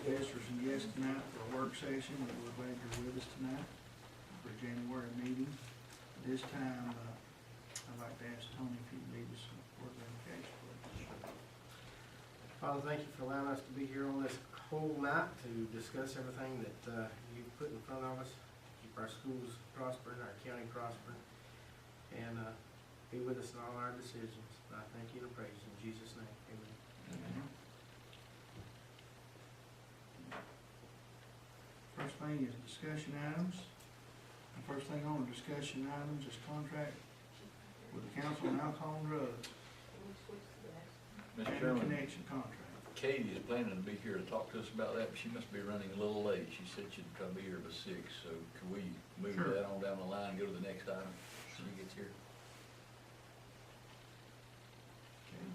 Yes, or yes tonight for a work session, and we're glad you're with us tonight for a January meeting. At this time, I'd like to ask Tony if he'd lead us in word of invocation, please. Father, thank you for allowing us to be here on this whole night to discuss everything that you've put in front of us. Keep our schools prospering, our county prospering, and be with us in all our decisions. I thank you and praise you in Jesus' name. Amen. Amen. First thing is discussion items. The first thing on the discussion items is contract with the Council on Alcohol and Drugs. Mr. And Chairman, connection contract. Katie is planning to be here to talk to us about that, but she must be running a little late. She said she'd probably be here by 6, so can we move Sure. that on down the line and go to the next item when she gets here? Okay.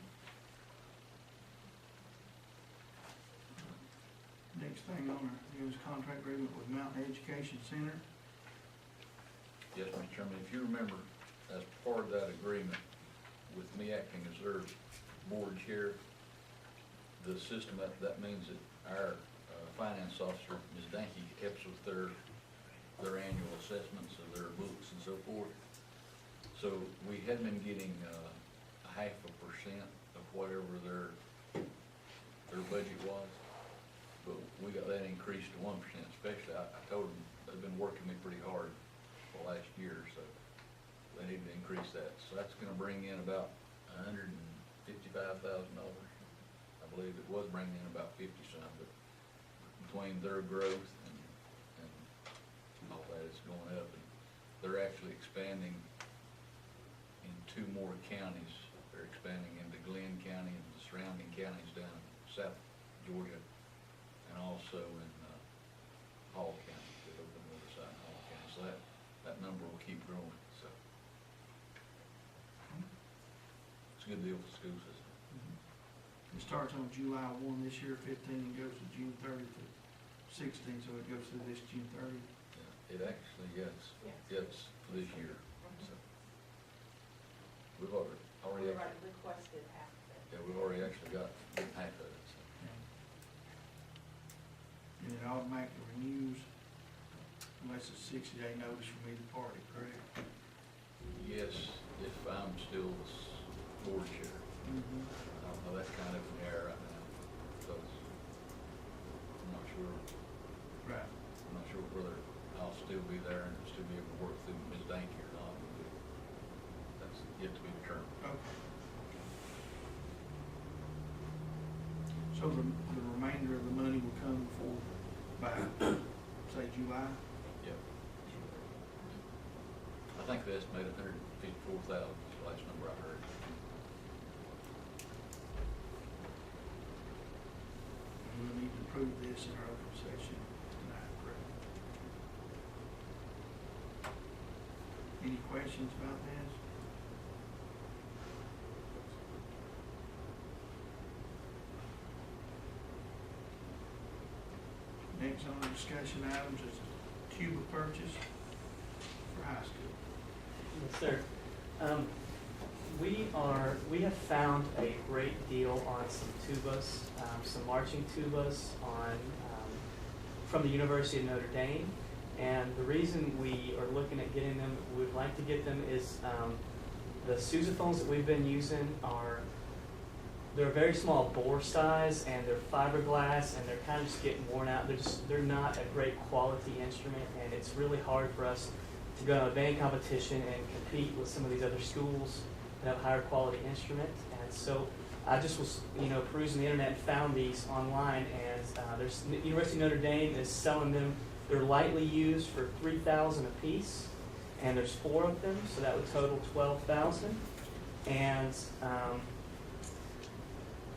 Next thing on our is contract agreement with Mountain Education Center. Yes, Mr. Chairman, if you remember, as part of that agreement, with me acting as their board chair, the system, that means that our finance officer, Ms. Danke, helps with their annual assessments of their books and so forth. So we had been getting a 0.5% of whatever their budget was, but we got that increased to 1%. Especially, I told them they've been working me pretty hard for the last year, so they need to increase that. So that's going to bring in about $155,000. I believe it was bringing in about 50-some, but between their growth and all that, it's going up. And they're actually expanding in 2 more counties. They're expanding into Glenn County and the surrounding counties down in South Georgia, and also in Hall County. They've opened another site in Hall County, so that number will keep growing. So it's a good deal for the school system. It starts on July 1 this year, 15, and goes to June 30 to 16, so it goes through this June 30. Yeah, it actually, yes, for this year. So we've already actually, requested half of it. yeah, we've already actually got half of it. So. And it automatically renews unless it's 60-day notice from either party, correct? Yes, if I'm still the board chair. I don't know, that's kind of in the air right now, because I'm not sure. Right. I'm not sure whether I'll still be there and still be able to work through Ms. Danke or not. That's yet to be determined. Okay. So the remainder of the money will come before, by, say, July? Yep. I think they estimated $154,000 is the last number I heard. We'll need to approve this in our open session tonight, correct? Any questions about this? Next on the discussion items is a tuba purchase for high school. Yes, sir. We have found a great deal on some tubas, some marching tubas from the University of Notre Dame. And the reason we are looking at getting them, we'd like to get them, is the sousaphones that we've been using they're a very small bore size, and they're fiberglass, and they're kind of just getting worn out. They're not a great quality instrument, and it's really hard for us to go to a band competition and compete with some of these other schools that have a higher quality instrument. And so I just was, perusing the internet and found these online, and there's University of Notre Dame is selling them. They're lightly used for $3,000 a piece, and there's 4 of them, so that would total $12,000. And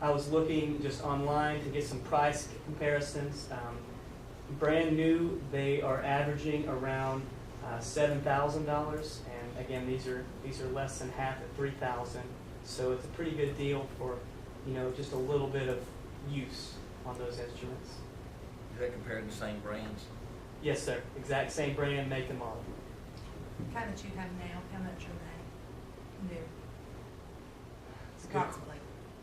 I was looking just online to get some price comparisons. Brand new, they are averaging around $7,000, and again, these are less than half at $3,000. So it's a pretty good deal for just a little bit of use on those instruments. Is that compared to the same brands? Yes, sir. Exact same brand, make and model. Kind that you have now, how much are they new? It's good. Approximately.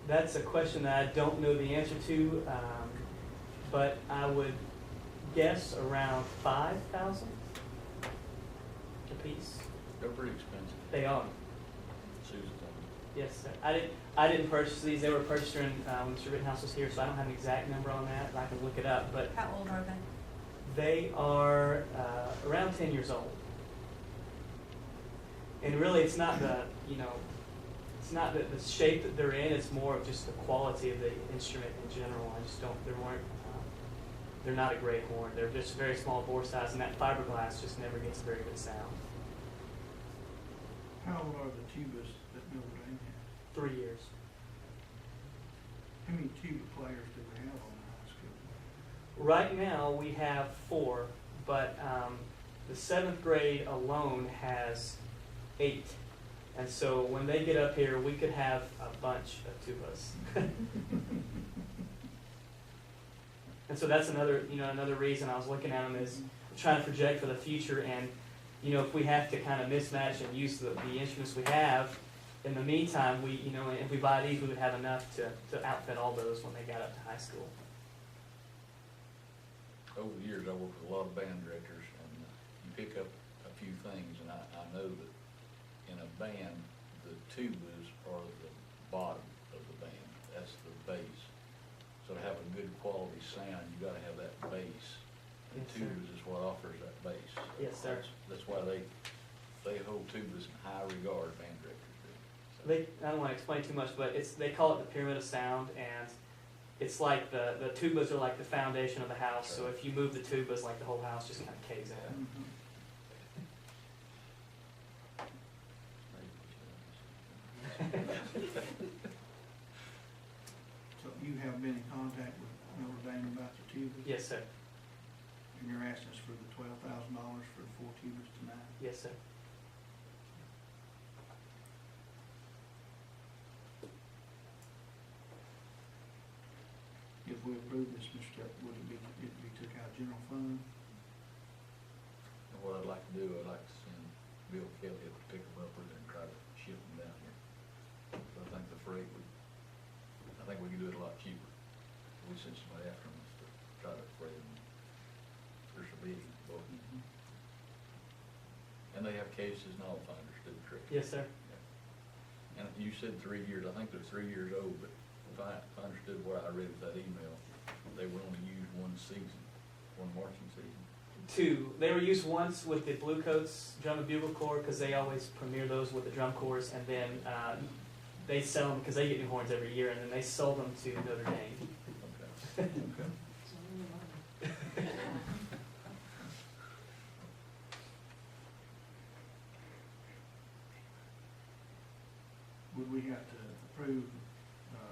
That's a question that I don't know the answer to. but I would guess around 5,000 a piece. They're pretty expensive. They are. Susan told me. Yes, sir. I didn't purchase these. They were purchased when Mr. Rittenhouse was here, so I don't have an exact number on that. I can look it up, but How old are they? they are around 10 years old. And really, it's not the, it's not the shape that they're in, it's more of just the quality of the instrument in general. I just don't, they're not a great horn. They're just very small bore size, and that fiberglass just never gets a very good sound. How old are the tubas that Notre Dame has? 3 years. How many tuba players do we have on the high school? Right now, we have 4, but the 7th grade alone has 8. And so when they get up here, we could have a bunch of tubas. And so that's another reason I was looking at them is trying to project for the future. And, if we have to kind of mismatch and use the instruments we have, in the meantime, if we buy these, we would have enough to outfit all those when they got up to high school. Over the years, I worked with a lot of band directors, and you pick up a few things, and I know that in a band, the tubas are the bottom of the band. That's the bass. So to have a good quality sound, you gotta have that bass. And Yes, sir. tubas is what offers that bass. Yes, sir. That's why they hold tubas in high regard, band directors do. So- I don't want to explain too much, but they call it the pyramid of sound, and it's like the tubas are like the foundation of the house. So if you move the tubas, like the whole house just kind of caves in. Mhm. So you have been in contact with Notre Dame about the tubas? Yes, sir. And you're asking us for the $12,000 for the 4 tubas tonight? Yes, sir. If we approve this, Mr. Tuck, would it be took out of general fund? And what I'd like to do, I'd like to send Bill Kelly up to pick them up and try to ship them down here. So I think the freight I think we could do it a lot cheaper. We send somebody after them to try to freight them. There's a big boat. And they have cases and all, if I understood correctly. Yes, sir. And you said 3 years, I think they're 3 years old, but if I understood what I read with that email, they were only used one season, one marching season. 2. They were used once with the Blue Coats Drum and Bugle Corps because they always premiere those with the drum corps, and then they sell them because they get new horns every year, and then they sold them to Notre Dame. Okay. Okay. Would we have to approve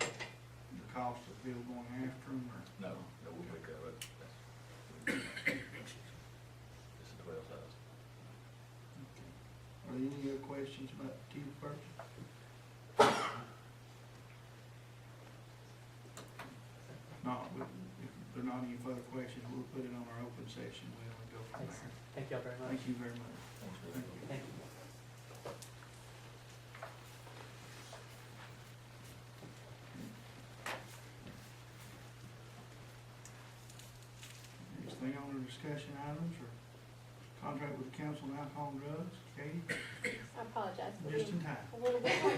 the cost of Bill going after them, or? No, we'll make that up. It's a 12,000. Are there any other questions about the tuba purchase? No, if there are not any further questions, we'll put it on our open session, we'll go from Thanks. there. Thank y'all very much. Thank you very much. Thanks, Bill. Thank you. Thank you. Next thing on our discussion items are contract with the Council on Alcohol and Drugs. Katie, I apologize for just in being time. a little bit late.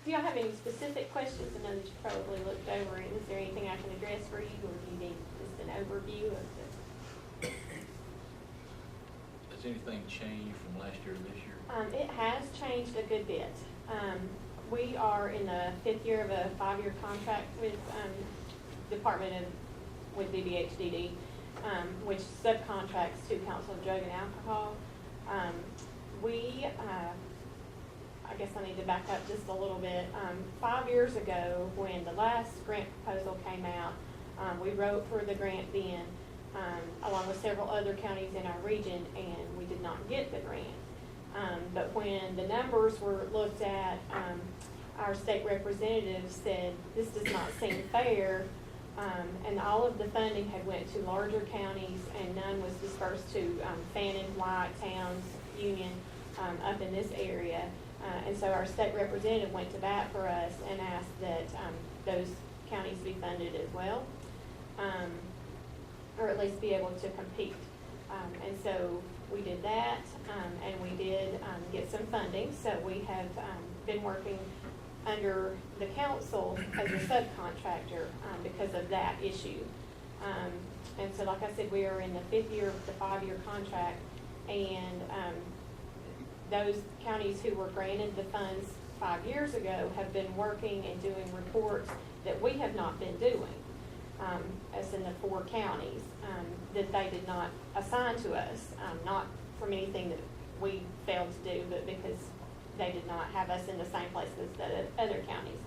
Do y'all have any specific questions? I know that you probably looked over it. Is there anything I can address for you, or do you need just an overview of the? Has anything changed from last year to this year? It has changed a good bit. We are in the 5th year of a 5-year contract with with BBHDD, which subcontracts to Council of Drug and Alcohol. I guess I need to back up just a little bit. 5 years ago, when the last grant proposal came out, we wrote for the grant then, along with several other counties in our region, and we did not get the grant. But when the numbers were looked at, our state representative said, this does not seem fair. And all of the funding had went to larger counties, and none was dispersed to Fannin, White, Towns, Union, up in this area. And so our state representative went to bat for us and asked that those counties be funded as well, or at least be able to compete. And so we did that, and we did get some funding. So we have been working under the council as a subcontractor because of that issue. And so like I said, we are in the 5th year of the 5-year contract, and those counties who were granted the funds 5 years ago have been working and doing reports that we have not been doing, as in the 4 counties that they did not assign to us, not from anything that we failed to do, but because they did not have us in the same place as the other counties.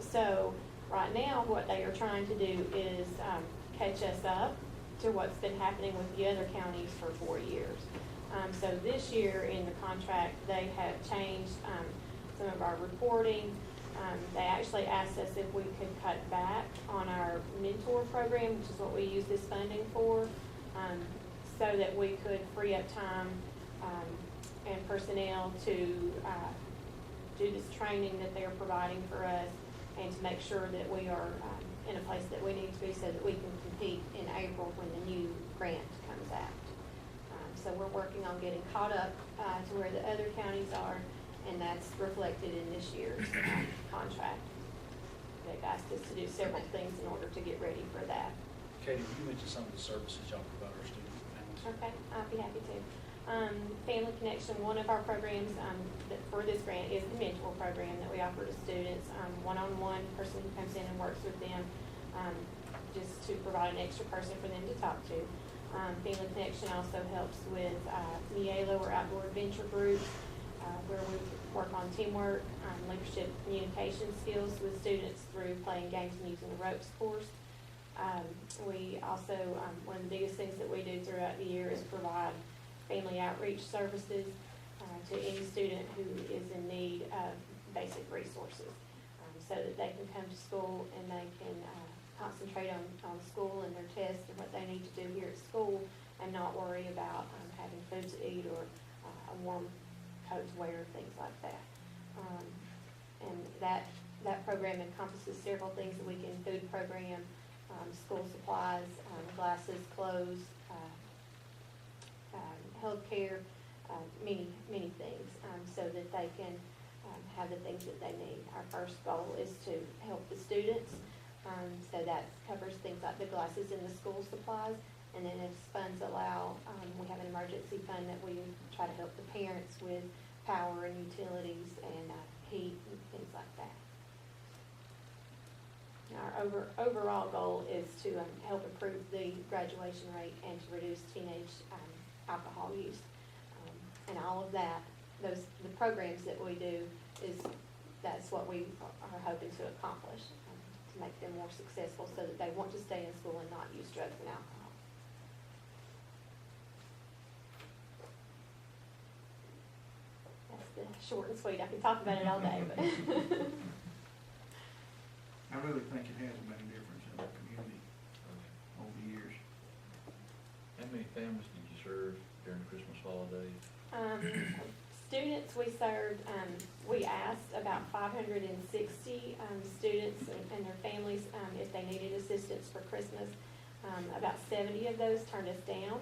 So right now, what they are trying to do is catch us up to what's been happening with the other counties for 4 years. So this year in the contract, they have changed some of our reporting. They actually asked us if we could cut back on our mentor program, which is what we use this funding for, so that we could free up time and personnel to do this training that they're providing for us, and to make sure that we are in a place that we need to be so that we can compete in April when the new grant comes out. So we're working on getting caught up to where the other counties are, and that's reflected in this year's contract. They've asked us to do several things in order to get ready for that. Katie, you mentioned some of the services y'all provide our students and families. Okay, I'd be happy to. Family Connection, one of our programs that for this grant is the mentor program that we offer to students. One-on-one person comes in and works with them just to provide an extra person for them to talk to. Family Connection also helps with MIELO, or outdoor adventure groups, where we work on teamwork, leadership, communication skills with students through playing games and using the ropes course. We also, one of the biggest things that we do throughout the year is provide family outreach services to any student who is in need of basic resources, so that they can come to school and they can concentrate on school and their tests and what they need to do here at school, and not worry about having food to eat or a warm coat to wear, things like that. And that program encompasses several things: the weekend food program, school supplies, glasses, clothes, healthcare, many things, so that they can have the things that they need. Our first goal is to help the students, so that covers things like the glasses and the school supplies. And then as funds allow, we have an emergency fund that we try to help the parents with power and utilities and heat and things like that. Our overall goal is to help improve the graduation rate and to reduce teenage alcohol use. And all of that, the programs that we do, that's what we are hoping to accomplish, to make them more successful so that they want to stay in school and not use drugs and alcohol. That's the short and sweet. I can talk about it all day, but. I really think it has made a difference in our community over the years. How many families did you serve during the Christmas holidays? Students we served, we asked about 560 students and their families if they needed assistance for Christmas. About 70 of those turned us down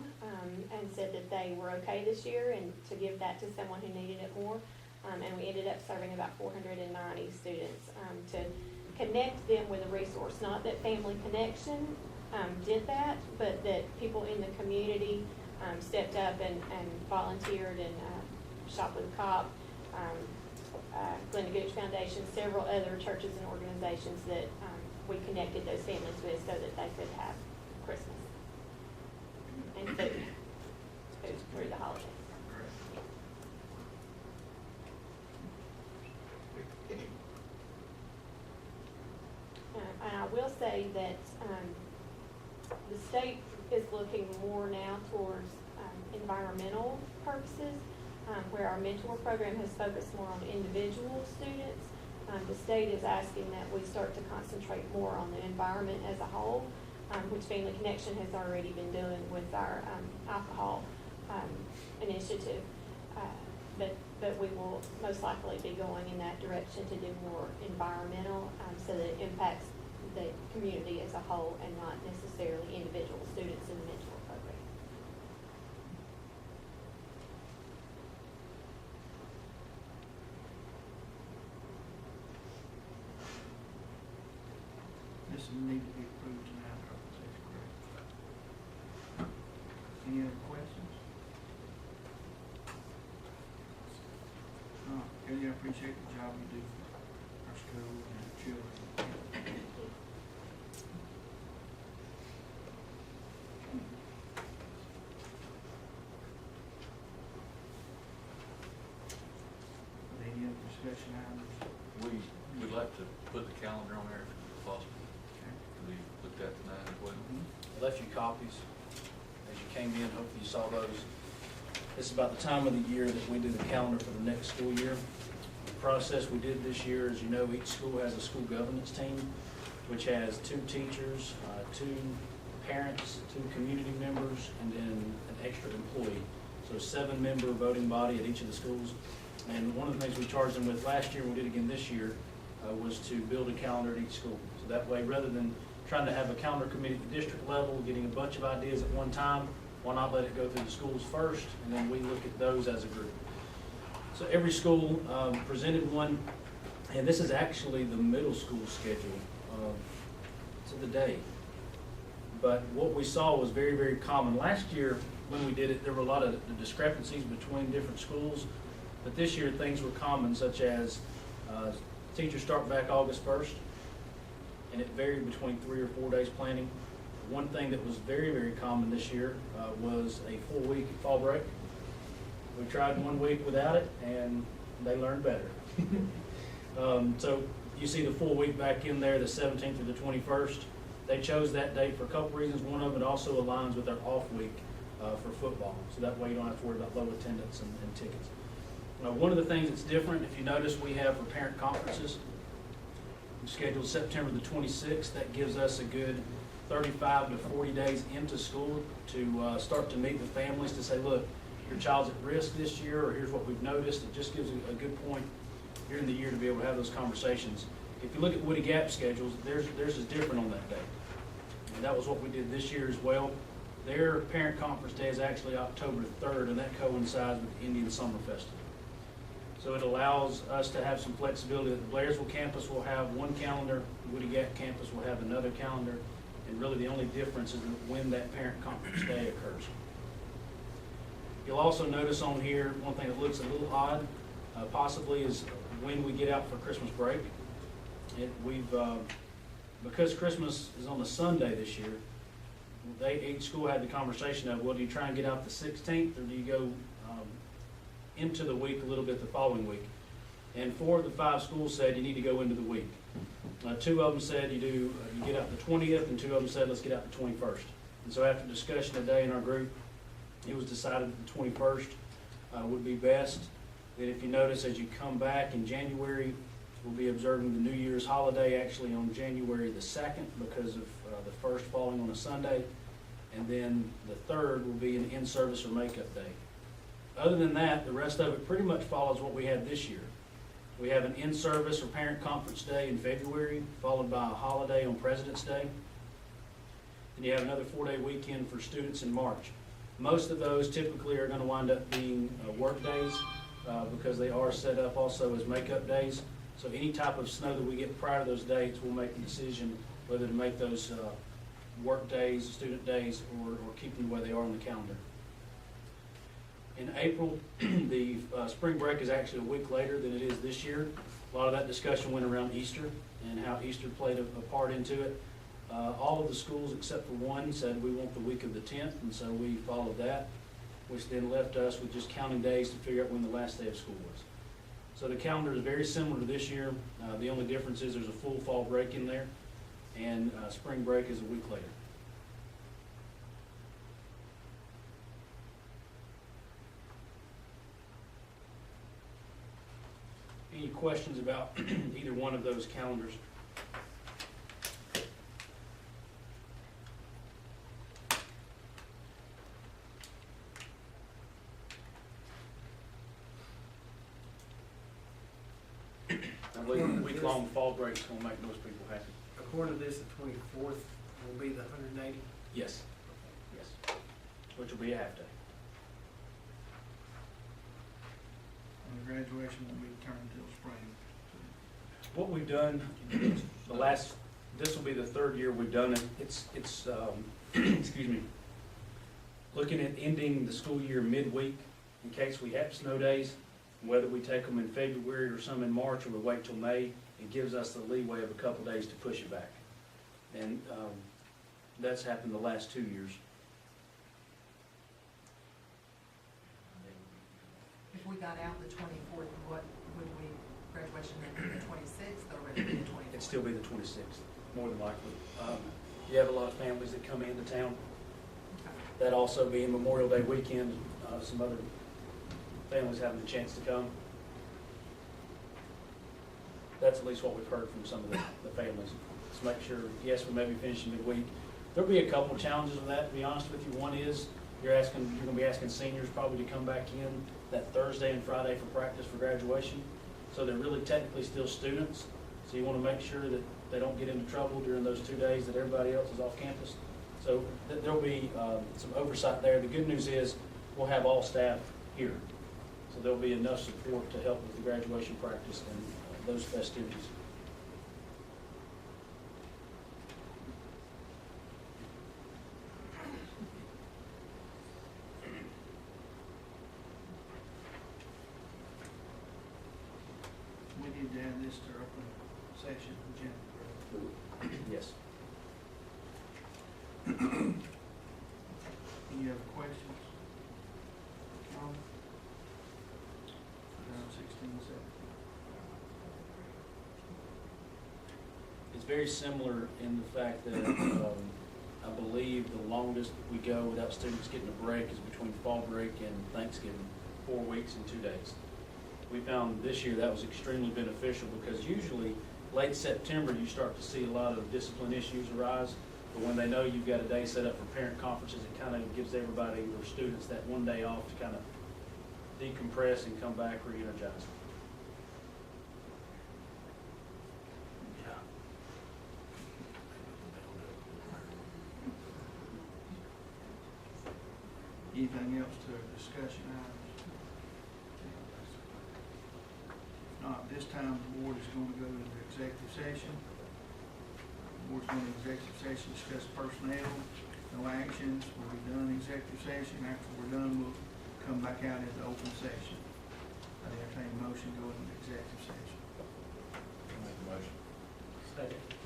and said that they were okay this year and to give that to someone who needed it more. And we ended up serving about 490 students to connect them with a resource. Not that Family Connection did that, but that people in the community stepped up and volunteered, and Shop with a Cop, Glenda Gooch Foundation, several other churches and organizations that we connected those families with so that they could have Christmas and food through the holidays. And I will say that the state is looking more now towards environmental purposes, where our mentor program has focused more on individual students. The state is asking that we start to concentrate more on the environment as a whole, which Family Connection has already been doing with our alcohol initiative. but we will most likely be going in that direction to do more environmental, so that it impacts the community as a whole and not necessarily individual students in the mentor program. This will need to be approved tonight, I hope that's correct. Any other questions? Kelly, I appreciate the job you do for our school and our children. Any other discussion items? We'd like to put the calendar on there if possible. Okay. We looked at tonight as well. I left you copies as you came in, hopefully you saw those. This is about the time of the year that we do the calendar for the next school year. The process we did this year, as you know, each school has a school governance team, which has 2 teachers, 2 parents, 2 community members, and then an extra employee. So 7-member voting body at each of the schools. And one of the things we charged them with last year, and we did again this year, was to build a calendar at each school. So that way, rather than trying to have a calendar committee at the district level, getting a bunch of ideas at one time, why not let it go through the schools first, and then we look at those as a group. So every school presented one, and this is actually the middle school schedule to the day. But what we saw was very, very common. Last year, when we did it, there were a lot of discrepancies between different schools. But this year, things were common, such as teachers start back August 1st, and it varied between 3 or 4 days planning. One thing that was very, very common this year was a full-week fall break. We tried 1 week without it, and they learned better. So you see the full week back in there, the 17th through the 21st. They chose that date for a couple reasons. One of it also aligns with their off week for football, so that way you don't have to worry about low attendance and tickets. One of the things that's different, if you notice, we have for parent conferences scheduled September the 26th. That gives us a good 35 to 40 days into school to start to meet with families to say, look, your child's at risk this year, or here's what we've noticed. It just gives a good point during the year to be able to have those conversations. If you look at Woody Gap schedules, theirs is different on that day. And that was what we did this year as well. Their parent conference day is actually October 3rd, and that coincides with the Indian Summer Festival. So it allows us to have some flexibility that the Blairsville campus will have one calendar, the Woody Gap campus will have another calendar, and really the only difference is when that parent conference day occurs. You'll also notice on here, one thing that looks a little odd, possibly, is when we get out for Christmas break. Because Christmas is on a Sunday this year, each school had the conversation of, well, do you try and get out the 16th, or do you go into the week a little bit the following week? And 4 of the 5 schools said you need to go into the week. 2 of them said you get out the 20th, and 2 of them said let's get out the 21st. And so after discussion today in our group, it was decided that the 21st would be best. That if you notice, as you come back in January, we'll be observing the New Year's holiday actually on January the 2nd because of the 1st falling on a Sunday. And then the 3rd will be an in-service or makeup day. Other than that, the rest of it pretty much follows what we had this year. We have an in-service or parent conference day in February, followed by a holiday on President's Day. Then you have another 4-day weekend for students in March. Most of those typically are going to wind up being work days because they are set up also as makeup days. So any type of snow that we get prior to those dates, we'll make the decision whether to make those work days, student days, or keep them the way they are on the calendar. In April, the spring break is actually a week later than it is this year. A lot of that discussion went around Easter and how Easter played a part into it. All of the schools except for one said we want the week of the 10th, and so we followed that, which then left us with just counting days to figure out when the last day of school was. So the calendar is very similar to this year. The only difference is there's a full fall break in there, and spring break is a week later. Any questions about either one of those calendars? I believe a week-long fall break's gonna make most people happy. According to this, the 24th will be the 180. Yes, yes, which will be a half day. And the graduation won't be turned until spring. What we've done, this will be the third year we've done it. It's excuse me, looking at ending the school year midweek in case we have snow days, whether we take them in February or some in March, or we wait till May, it gives us the leeway of a couple days to push it back. And that's happened the last 2 years. If we got out the 24th, what would we, graduation then be the 26th, or would it be the 24th? It'd still be the 26th, more than likely. You have a lot of families that come into town. Okay. That also being Memorial Day weekend, some other families having a chance to come. That's at least what we've heard from some of the families. Let's make sure, yes, we may be finishing midweek. There'll be a couple of challenges with that, to be honest with you. One is, you're gonna be asking seniors probably to come back in that Thursday and Friday for practice for graduation. So they're really technically still students. So you wanna make sure that they don't get into trouble during those 2 days that everybody else is off campus. So there'll be some oversight there. The good news is, we'll have all staff here. So there'll be enough support to help with the graduation practice and those festivities. We need to add this to our open session agenda. Yes. Any other questions? No? 16, 17. It's very similar in the fact that I believe the longest we go without students getting a break is between fall break and Thanksgiving, 4 weeks and 2 days. We found this year that was extremely beneficial because usually late September you start to see a lot of discipline issues arise. But when they know you've got a day set up for parent conferences, it kind of gives everybody or students that 1 day off to kind of decompress and come back re-energized. Anything else to our discussion items? If not, this time the board is going to go into executive session. The board's going to executive session, discuss personnel, no actions will be done in executive session. After we're done, we'll come back out into open session. I entertain a motion going into executive session. Make a motion. Second.